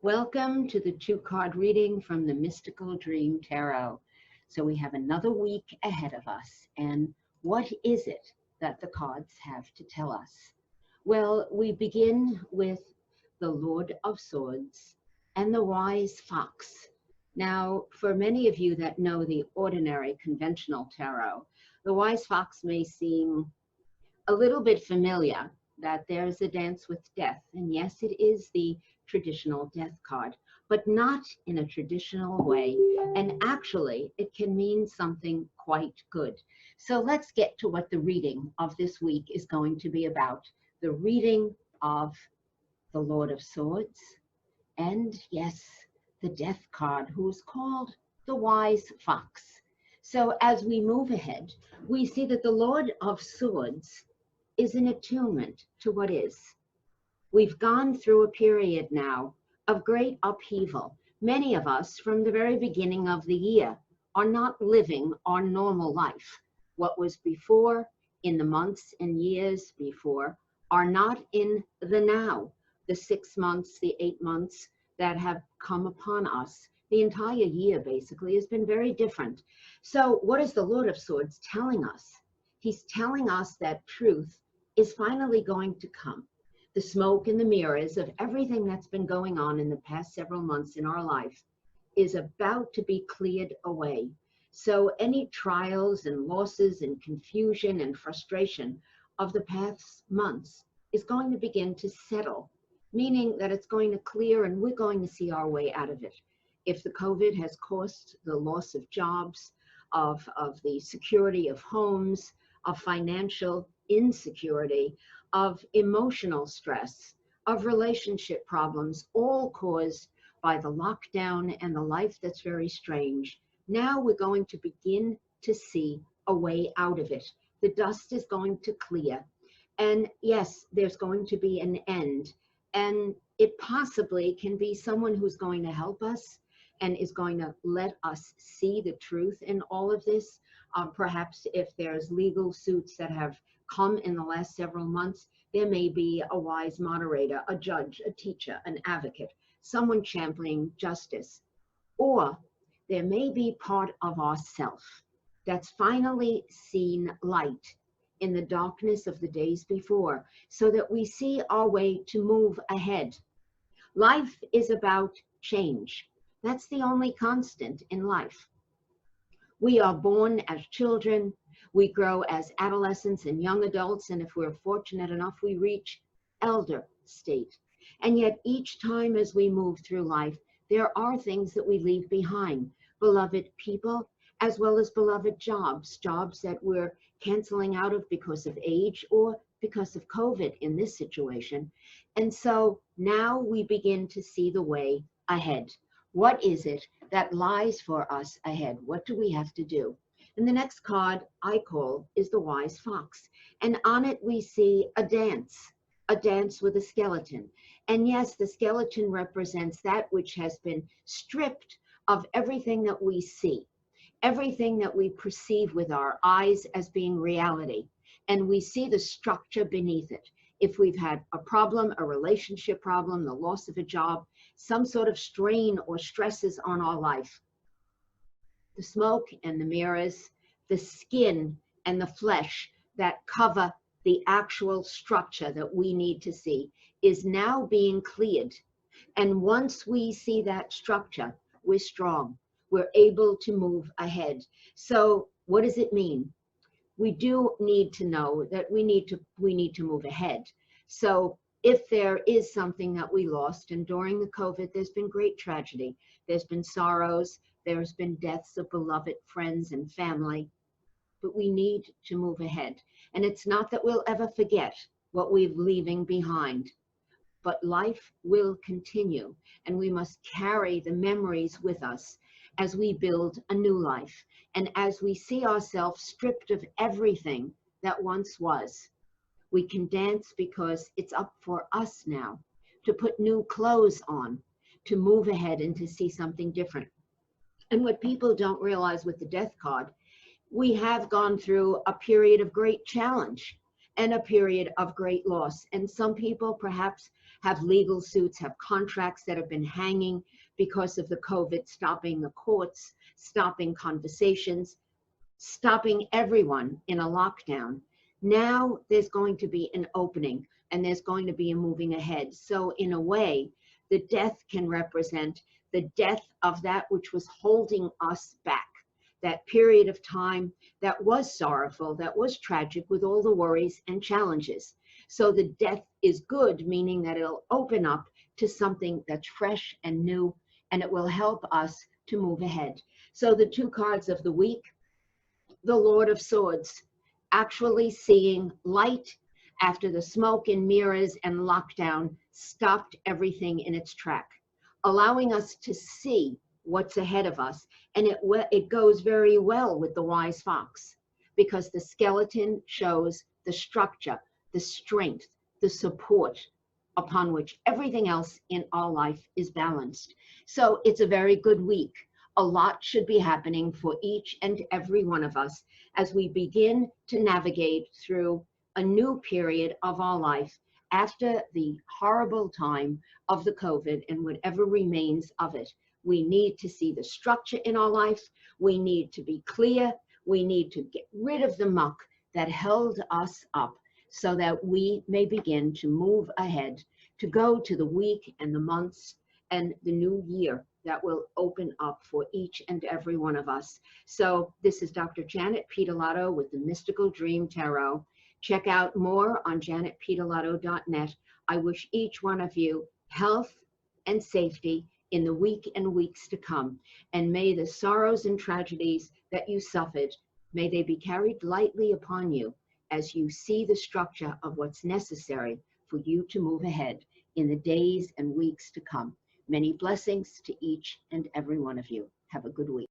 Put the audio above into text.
Welcome to the two-card reading from the Mystical Dream Tarot. So we have another week ahead of us, and what is it that the cards have to tell us? Well, we begin with the Lord of Swords and the Wise Fox. Now, for many of you that know the ordinary conventional tarot, the Wise Fox may seem a little bit familiar, that there's a dance with death. And yes, it is the traditional death card, but not in a traditional way. And actually, it can mean something quite good. So let's get to what the reading of this week is going to be about. The reading of the Lord of Swords, and yes, the death card, who is called the Wise Fox. So as we move ahead, we see that the Lord of Swords is an attunement to what is. We've gone through a period now of great upheaval. Many of us, from the very beginning of the year, are not living our normal life. What was before, in the months and years before, are not in the now. The 6 months, the 8 months that have come upon us, the entire year basically has been very different. So what is the Lord of Swords telling us? He's telling us that truth is finally going to come. The smoke and the mirrors of everything that's been going on in the past several months in our life is about to be cleared away. So any trials and losses and confusion and frustration of the past months is going to begin to settle, meaning that it's going to clear and we're going to see our way out of it. If the COVID has caused the loss of jobs, of the security of homes, of financial insecurity, of emotional stress, of relationship problems, all caused by the lockdown and the life that's very strange. Now we're going to begin to see a way out of it. The dust is going to clear. And yes, there's going to be an end. And it possibly can be someone who's going to help us and is going to let us see the truth in all of this. Perhaps if there's legal suits that have come in the last several months, there may be a wise moderator, a judge, a teacher, an advocate, someone championing justice. Or there may be part of ourself that's finally seen light in the darkness of the days before, so that we see our way to move ahead. Life is about change. That's the only constant in life. We are born as children, we grow as adolescents and young adults, and if we're fortunate enough, we reach elder state. And yet each time as we move through life, there are things that we leave behind. Beloved people, as well as beloved jobs that we're canceling out of because of age or because of COVID in this situation. And so now we begin to see the way ahead. What is it that lies for us ahead? What do we have to do? And the next card I call is the Wise Fox. And on it we see a dance with a skeleton. And yes, the skeleton represents that which has been stripped of everything that we see, everything that we perceive with our eyes as being reality. And we see the structure beneath it. If we've had a problem, a relationship problem, the loss of a job, some sort of strain or stresses on our life, the smoke and the mirrors, the skin and the flesh that cover the actual structure that we need to see is now being cleared. And once we see that structure, we're strong. We're able to move ahead. So what does it mean? We do need to know that we need to move ahead. So if there is something that we lost, and during the COVID, there's been great tragedy. There's been sorrows. There's been deaths of beloved friends and family. But we need to move ahead. And it's not that we'll ever forget what we're leaving behind, but life will continue. And we must carry the memories with us as we build a new life. And as we see ourselves stripped of everything that once was, we can dance because it's up for us now to put new clothes on, to move ahead and to see something different. And what people don't realize with the death card, we have gone through a period of great challenge. and a period of great loss. And some people perhaps have legal suits, have contracts that have been hanging because of the COVID, stopping the courts, stopping conversations, stopping everyone in a lockdown. Now there's going to be an opening and there's going to be a moving ahead. So in a way, the death can represent the death of that which was holding us back, that period of time that was sorrowful, that was tragic with all the worries and challenges. So the death is good, meaning that it'll open up to something that's fresh and new, and it will help us to move ahead. So the two cards of the week, the Lord of Swords, actually seeing light after the smoke and mirrors and lockdown stopped everything in its track, allowing us to see what's ahead of us. And it goes very well with the wise fox, because the skeleton shows the structure, the strength, the support upon which everything else in our life is balanced. So it's a very good week. A lot should be happening for each and every one of us as we begin to navigate through a new period of our life after the horrible time of the COVID and whatever remains of it. We need to see the structure in our life. We need to be clear. We need to get rid of the muck that held us up so that we may begin to move ahead, to go to the week and the months and the new year that will open up for each and every one of us. So this is Dr. Janet Piedilato with the Mystical Dream Tarot. Check out more on janetpiedilato.net. I wish each one of you health and safety in the week and weeks to come. And may the sorrows and tragedies that you suffered, may they be carried lightly upon you as you see the structure of what's necessary for you to move ahead in the days and weeks to come. Many blessings to each and every one of you. Have a good week.